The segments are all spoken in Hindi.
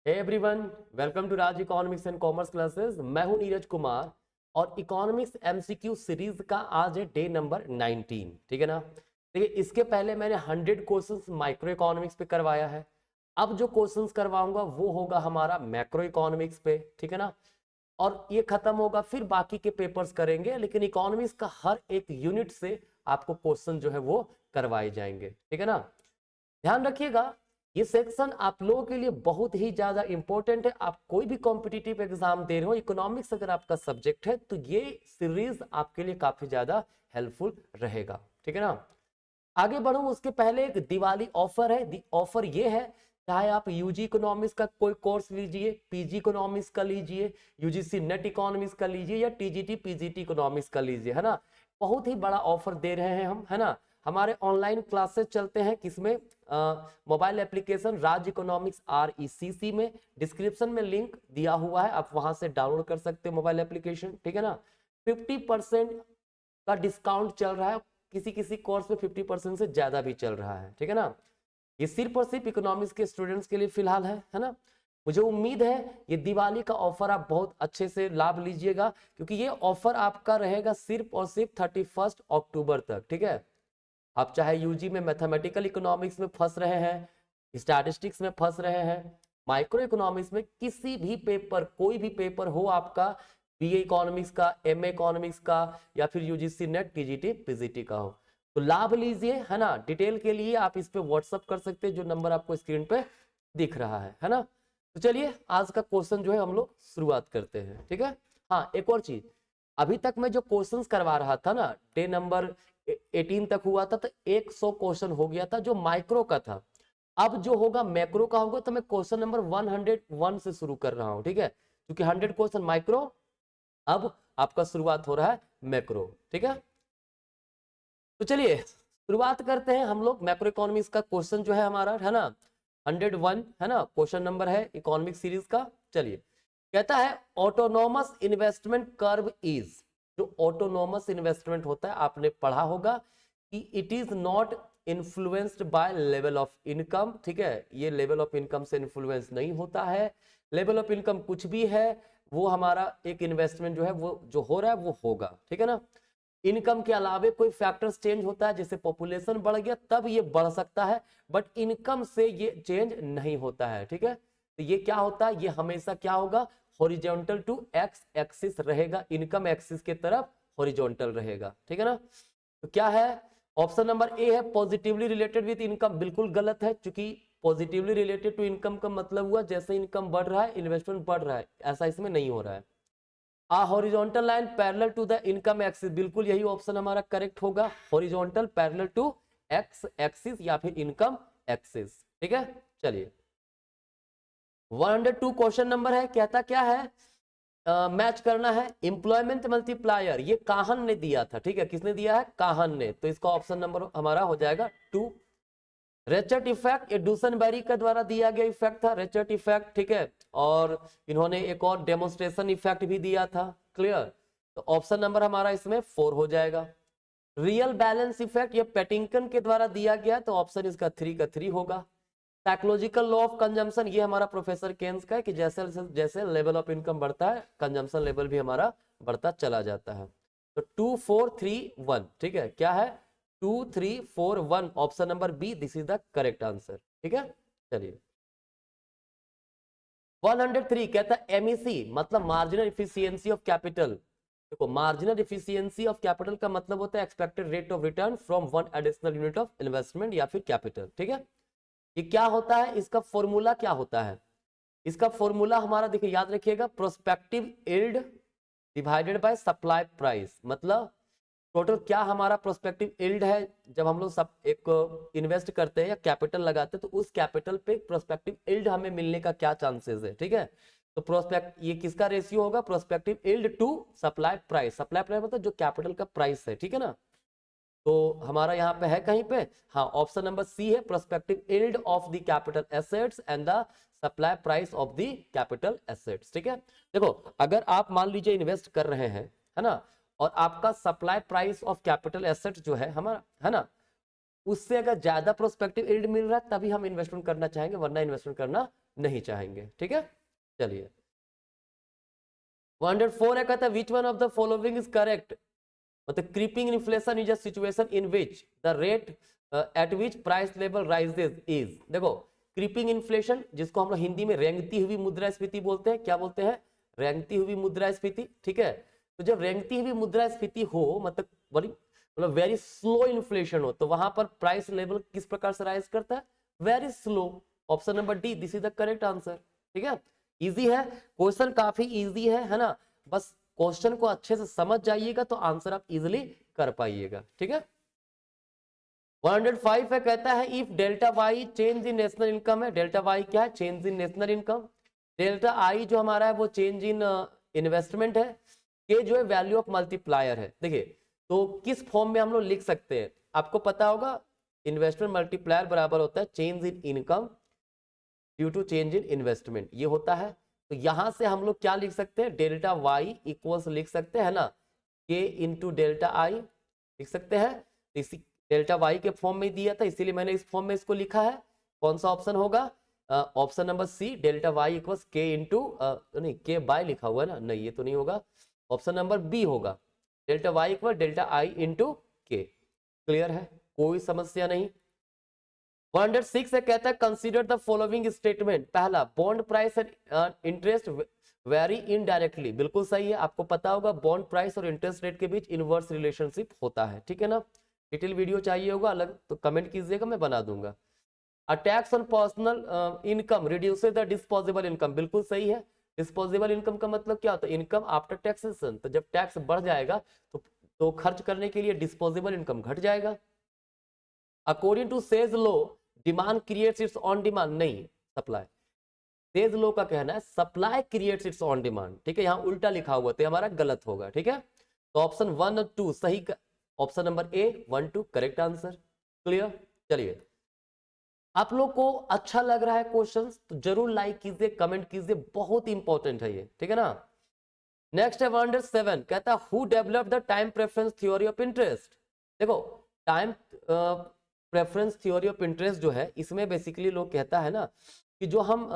Hey everyone, welcome to Raj economics and commerce classes. मैं हूं नीरज कुमार और इकोनॉमिक्स एमसीक्यू सीरीज का आज है डे नंबर 19। ठीक है ना। देखिए, इसके पहले मैंने 100 क्वेश्चंस माइक्रो इकोनॉमिक्स पे करवाया है। अब जो क्वेश्चंस करवाऊंगा वो होगा हमारा मैक्रो इकोनॉमिक्स पे। ठीक है ना। और ये खत्म होगा, फिर बाकी के पेपर्स करेंगे, लेकिन इकोनॉमिक्स का हर एक यूनिट से आपको क्वेश्चन जो है वो करवाए जाएंगे। ठीक है ना। ध्यान रखिएगा, ये सेक्शन आप लोगों के लिए बहुत ही ज्यादा इंपॉर्टेंट है। आप कोई भी कॉम्पिटिटिव एग्जाम दे रहे हो, इकोनॉमिक्स अगर आपका सब्जेक्ट है तो ये सीरीज आपके लिए काफी ज्यादा हेल्पफुल रहेगा। ठीक है ना। आगे बढ़ूं उसके पहले एक दिवाली ऑफर है। ऑफर ये है, चाहे आप यूजी इकोनॉमिक्स का कोई कोर्स लीजिए, पीजी इकोनॉमिक्स का लीजिए, यूजीसी नेट इकोनॉमिक्स का लीजिए या टीजीटी पीजीटी इकोनॉमिक्स का लीजिए, है ना। बहुत ही बड़ा ऑफर दे रहे हैं हम, है ना। हमारे ऑनलाइन क्लासेस चलते हैं किसमें, मोबाइल एप्लीकेशन राज इकोनॉमिक्स RECC में। डिस्क्रिप्शन में लिंक दिया हुआ है, आप वहां से डाउनलोड कर सकते हो मोबाइल एप्लीकेशन। ठीक है ना। 50% का डिस्काउंट चल रहा है, किसी किसी कोर्स में 50% से ज्यादा भी चल रहा है। ठीक है ना। ये सिर्फ और सिर्फ इकोनॉमिक्स के स्टूडेंट्स के लिए फिलहाल है ना। मुझे उम्मीद है ये दिवाली का ऑफर आप बहुत अच्छे से लाभ लीजिएगा, क्योंकि ये ऑफर आपका रहेगा सिर्फ और सिर्फ 31 अक्टूबर तक। ठीक है। आप चाहे यूजी में मैथमेटिकल इकोनॉमिक्स में फंस रहे हैं, स्टैटिस्टिक्स में फंस रहे हैं, माइक्रो इकोनॉमिक्स में किसी भी पेपर, कोई भी पेपर हो आपका, BA इकोनॉमिक्स का, MA इकोनॉमिक्स का या फिर यूजीसी नेट टीजीटी पीजीटी का हो, तो लाभ लीजिए, है ना। डिटेल के लिए आप इस पे व्हाट्सअप कर सकते हैं, जो नंबर आपको स्क्रीन पे दिख रहा है ना। तो चलिए आज का क्वेश्चन जो है हम लोग शुरुआत करते हैं। ठीक है। हाँ, एक और चीज, अभी तक मैं जो क्वेश्चंस करवा रहा था ना, डे नंबर 18 तक हुआ था, तो 100 क्वेश्चन हो गया था जो माइक्रो का था। अब जो होगा मैक्रो का होगा, तो मैं क्वेश्चन नंबर 101 से शुरू कर रहा हूं। ठीक है। क्योंकि 100 क्वेश्चन माइक्रो, अब आपका शुरुआत हो रहा है मैक्रो। ठीक है। तो चलिए शुरुआत करते हैं हम लोग। मैक्रो इकोनॉमिक्स का क्वेश्चन जो है हमारा, है ना, 101 है ना, क्वेश्चन नंबर है इकोनॉमिक सीरीज का। चलिए, कहता है ऑटोनोमस इन्वेस्टमेंट कर्व इज। जो ऑटोनोमस इन्वेस्टमेंट होता है, आपने पढ़ा होगा कि it is not influenced by level of income. ठीक है। ये लेवल ऑफ इनकम से इन्फ्लुएंस नहीं होता है। लेवल ऑफ इनकम कुछ भी है, वो हमारा एक इन्वेस्टमेंट जो है वो जो हो रहा है वो होगा। ठीक है ना। इनकम के अलावे कोई फैक्टर्स चेंज होता है, जैसे पॉपुलेशन बढ़ गया तब ये बढ़ सकता है, बट इनकम से ये चेंज नहीं होता है। ठीक है। तो ये क्या होता है, ये हमेशा क्या होगा, हॉरिजॉन्टल टू एक्स एक्सिस रहेगा, इनकम एक्सिस के तरफ हॉरिजॉन्टल रहेगा। ठीक है ना। तो क्या है, ऑप्शन नंबर ए है पॉजिटिवली रिलेटेड विद इनकम। बिल्कुल गलत है, क्योंकि पॉजिटिवली रिलेटेड टू इनकम का मतलब हुआ जैसे इनकम बढ़ रहा है इन्वेस्टमेंट बढ़ रहा है, ऐसा इसमें नहीं हो रहा है। Horizontal line parallel to the income axis, बिल्कुल यही ऑप्शन हमारा करेक्ट होगा, horizontal parallel to X axis या फिर इनकम एक्सिस। ठीक है। चलिए 102 क्वेश्चन नंबर है, कहता क्या है, मैच करना है एम्प्लॉयमेंट मल्टीप्लायर। ये काहन ने दिया था। ठीक है। किसने दिया है, काहन ने, तो इसका ऑप्शन नंबर हमारा हो जाएगा 2। रेचर्ड इफेक्ट ये डूसनबेरी के द्वारा दिया गया इफेक्ट था, रेचर्ड इफेक्ट। ठीक है। और इन्होंने एक और डेमोन्स्ट्रेशन इफेक्ट भी दिया था। क्लियर। तो ऑप्शन नंबर हमारा इसमें 4 हो जाएगा। रियल बैलेंस इफेक्ट ये पेटिंकन के द्वारा दिया गया, तो ऑप्शन इसका 3 का 3 होगा। साइकोलॉजिकल लॉ ऑफ कंजम्पशन ये हमारा प्रोफेसर केन्स का है कि जैसे जैसे लेवल ऑफ इनकम बढ़ता है, कंजम्पशन लेवल भी हमारा बढ़ता चला जाता है। तो 2 4 3 1। ठीक है। क्या है, 2 3 4 1, option number B, this is the correct answer. ठीक है। चलिए 103 कहता है MEC मतलब मार्जिनल इफिशियंसी ऑफ कैपिटल। देखो, मार्जिनल इफिशियंसी ऑफ कैपिटल का मतलब होता है expected rate of return from one additional unit of investment या फिर कैपिटल। ठीक है। ये क्या होता है, इसका फॉर्मूला क्या होता है, इसका फॉर्मूला हमारा देखिए याद रखिएगा, prospective yield divided by supply price. मतलब टोटल क्या हमारा प्रोस्पेक्टिव यील्ड है, जब हम लोग सब एक इन्वेस्ट करते हैं या कैपिटल लगाते हैं, तो उस कैपिटल पे प्रोस्पेक्टिव यील्ड हमें मिलने का क्या चांसेस है। ठीक है। तो प्रोस्पेक्ट ये किसका रेशियो होगा, prospective yield to supply price. Supply price मतलब जो कैपिटल का प्राइस है। ठीक है ना। तो हमारा यहाँ पे है कहीं पे, हाँ, ऑप्शन नंबर सी है, prospective yield of the capital assets and the supply price of the capital assets. ठीक है। देखो, अगर आप मान लीजिए इन्वेस्ट कर रहे हैं, है ना, और आपका supply price of capital asset जो है हमारा, है ना, उससे अगर ज्यादा प्रोस्पेक्टिव यील्ड मिल रहा है तभी हम इन्वेस्टमेंट करना चाहेंगे, वरना इन्वेस्टमेंट करना नहीं चाहेंगे, ठीक है। चलिए 104 है, कहता है which one of the following is correct, मतलब creeping inflation is a situation in which the rate at which price level rises is. देखो क्रीपिंग इन्फ्लेशन, जिसको हम लोग हिंदी में रेंगती हुई मुद्रास्फीति बोलते हैं, क्या बोलते हैं, रेंगती हुई मुद्रास्फीति, ठीक है। तो जब रेंगती हुई मुद्रास्फीति हो, मतलब बड़ी मतलब वेरी स्लो इन्फ्लेशन हो, तो वहां पर प्राइस लेवल किस प्रकार से राइज करता है, very slow. Option number D, this is the correct answer, ठीक है। इजी है क्वेश्चन, काफी इजी है ना, बस क्वेश्चन को अच्छे से समझ जाइएगा तो आंसर आप इजिली कर पाइएगा, ठीक है। 105 है, कहता है if delta Y change in national income है, डेल्टा वाई क्या है, change in national income, delta I जो हमारा है वो चेंज इन इन्वेस्टमेंट है, के जो है वैल्यू ऑफ मल्टीप्लायर है। देखिए तो किस फॉर्म में हम लोग लिख सकते हैं, आपको पता होगा इन्वेस्टमेंट मल्टीप्लायर बराबर होता है change in income due to change in investment, ये होता है। तो यहां से हम लोग क्या लिख सकते हैं, डेल्टा वाई इक्वल्स लिख सकते हैं ना, के इंटू डेल्टा आई लिख सकते हैं। इसी डेल्टा वाई के फॉर्म में दिया था, इसीलिए मैंने इस फॉर्म में इसको लिखा है। कौन सा ऑप्शन होगा, option number C, delta Y equals K into नहीं के बाय लिखा हुआ है ना, नहीं ये तो नहीं होगा, ऑप्शन नंबर बी होगा, delta Y equal delta I into K. Clear है, कोई समस्या नहीं। 106 है, कहता है कंसीडर द फॉलोइंग स्टेटमेंट, पहला bond price and interest very indirectly, बिल्कुल सही है, आपको पता होगा बॉन्ड प्राइस और इंटरेस्ट रेट के बीच इनवर्स रिलेशनशिप होता है, ठीक है ना। डिटेल वीडियो चाहिए होगा अलग तो कमेंट कीजिएगा, मैं बना दूंगा। A tax on personal income reduces the disposable income, बिल्कुल सही है। डिस्पोजेबल इनकम का मतलब क्या होता है, इनकम आफ्टर टैक्सेशन, तो जब टैक्स बढ़ जाएगा तो खर्च करने के लिए डिस्पोजेबल इनकम घट जाएगा। According to Say's law demand creates its own demand, नहीं सप्लाई, सेज लो का कहना है supply creates its own demand, ठीक है, यहाँ उल्टा लिखा हुआ तो हमारा गलत होगा, ठीक है। तो ऑप्शन 1 और 2 सही, option number A 1 2 correct answer. Clear, चलिए आप लोग को अच्छा लग रहा है क्वेश्चंस तो जरूर लाइक कीजिए, कमेंट कीजिए, बहुत इंपॉर्टेंट है ये, ठीक है ना। नेक्स्ट है 107, कहता है who develop the time preference theory of interest. देखो time preference theory of interest जो है, इसमें बेसिकली लोग कहता है ना कि जो हम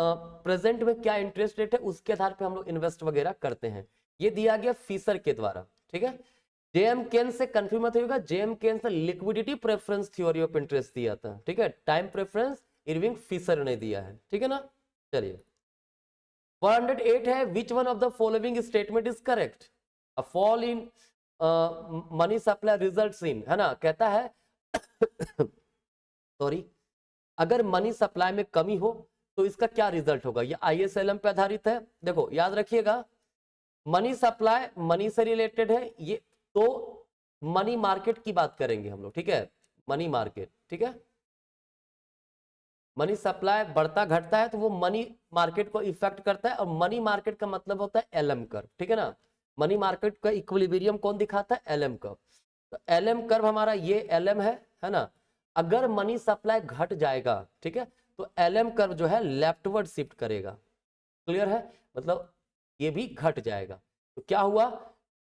प्रेजेंट में क्या इंटरेस्ट रेट है उसके आधार पे हम लोग इन्वेस्ट वगैरह करते हैं। ये दिया गया फिशर के द्वारा, ठीक है। जेएम केन से कंफ्यूज मत होगा, जेएम केन से liquidity preference theory of interest दिया था, ठीक है। टाइम प्रेफरेंस इरविंग फिशर ने दिया है, ठीक है ना। चलिए 108 है, which one of the following statement is correct, a fall in money supply results in, है ना, कहता है सॉरी, अगर मनी सप्लाई में कमी हो तो इसका क्या रिजल्ट होगा, ये आईएसएलएम पे आधारित है। देखो याद रखिएगा मनी सप्लाई मनी से रिलेटेड है ये, तो मनी मार्केट की बात करेंगे हम लोग, ठीक है, मनी मार्केट, ठीक है। मनी सप्लाई बढ़ता घटता है तो वो मनी मार्केट को इफेक्ट करता है, और मनी मार्केट का मतलब होता है एलएम कर्व, ठीक है ना। मनी मार्केट का इक्विलिब्रियम कौन दिखाता है, एलएम कर्व। तो एलएम कर्व हमारा ये एलएम है ना। अगर मनी सप्लाई घट जाएगा, ठीक है, तो एलएम कर्व जो है लेफ्टवर्ड शिफ्ट करेगा। क्लियर है, मतलब ये भी घट जाएगा। तो क्या हुआ,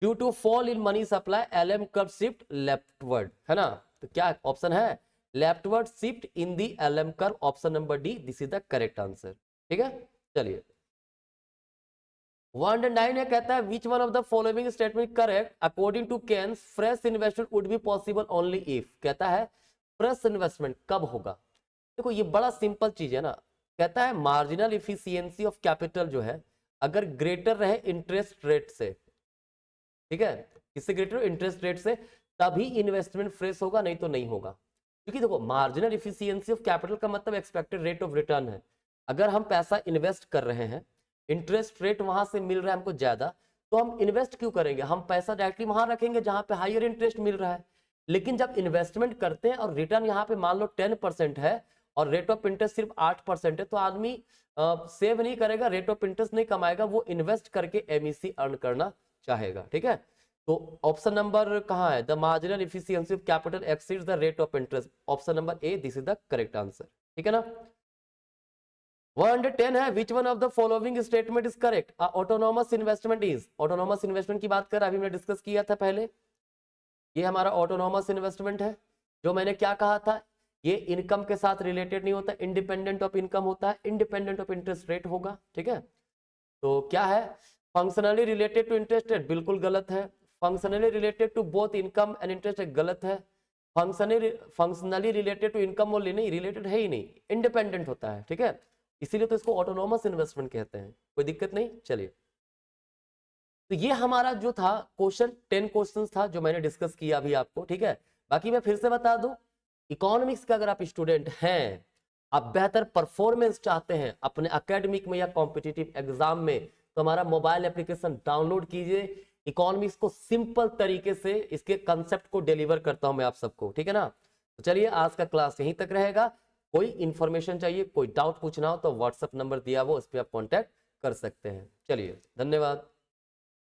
due to fall in money supply LM curve shift leftward, है ना। तो क्या ऑप्शन है, leftward shift in the LM curve, option number D, this is the correct answer, ठीक है। चलिए 109 है, कहता है which one of the following statement correct according to Keynes fresh investment would be possible only if, कहता है फ्रेश इन्वेस्टमेंट कब होगा। देखो ये बड़ा सिंपल चीज है ना, कहता है मार्जिनल इफिशियंसी ऑफ कैपिटल जो है अगर ग्रेटर रहे इंटरेस्ट रेट से, ठीक है, किससे ग्रेटर इंटरेस्ट रेट से, तभी इन्वेस्टमेंट फ्रेश होगा, नहीं तो नहीं होगा। क्योंकि देखो मार्जिनल इफिशियंसी ऑफ कैपिटल का मतलब एक्सपेक्टेड रेट ऑफ रिटर्न है। अगर हम पैसा इन्वेस्ट कर रहे हैं, इंटरेस्ट रेट वहां से मिल रहा है हमको ज्यादा, तो हम इन्वेस्ट क्यों करेंगे, हम पैसा डायरेक्टली वहां रखेंगे जहां पे हायर इंटरेस्ट मिल रहा है। लेकिन जब इन्वेस्टमेंट करते हैं और रिटर्न यहाँ पे मान लो 10% है और रेट ऑफ इंटरेस्ट सिर्फ 8% है, तो आदमी सेव नहीं करेगा, रेट ऑफ इंटरेस्ट नहीं कमाएगा, वो इन्वेस्ट करके एमईसी अर्न करना चाहेगा, ठीक है। तो ऑप्शन नंबर कहाँ है, the marginal efficiency of capital exceeds the rate of interest, option number A, this is the correct answer, ठीक है ना। 110 है, which one of the following statement is correct, autonomous investment is, autonomous investment की बात कर अभी हमने डिस्कस किया था पहले, ये हमारा ऑटोनोमस इन्वेस्टमेंट है। जो मैंने क्या कहा था, ये इनकम के साथ रिलेटेड नहीं होता, इंडिपेंडेंट ऑफ इनकम होता है, इंडिपेंडेंट ऑफ इंटरेस्ट रेट होगा, ठीक है। तो क्या है, functionally related to interest rate बिल्कुल गलत है, functionally related to both income and interest rate गलत है, functionally related to income only नहीं, रिलेटेड है ही नहीं, इंडिपेंडेंट होता है, ठीक है। इसीलिए तो इसको ऑटोनोमस इन्वेस्टमेंट कहते हैं, कोई दिक्कत नहीं। चलिए, तो ये हमारा जो था क्वेश्चन 10 क्वेश्चंस था जो मैंने डिस्कस किया अभी आपको, ठीक है। बाकी मैं फिर से बता दूं, इकोनॉमिक्स का अगर आप स्टूडेंट हैं, आप बेहतर परफॉर्मेंस चाहते हैं अपने एकेडमिक में या कॉम्पिटिटिव एग्जाम में, तो हमारा मोबाइल एप्लीकेशन डाउनलोड कीजिए। इकोनॉमिक्स को सिंपल तरीके से इसके कंसेप्ट को डिलीवर करता हूं मैं आप सबको, ठीक है ना। तो चलिए, आज का क्लास यहीं तक रहेगा। कोई इंफॉर्मेशन चाहिए, कोई डाउट पूछना हो तो व्हाट्सएप नंबर दिया वो, उस पर आप कॉन्टैक्ट कर सकते हैं। चलिए, धन्यवाद।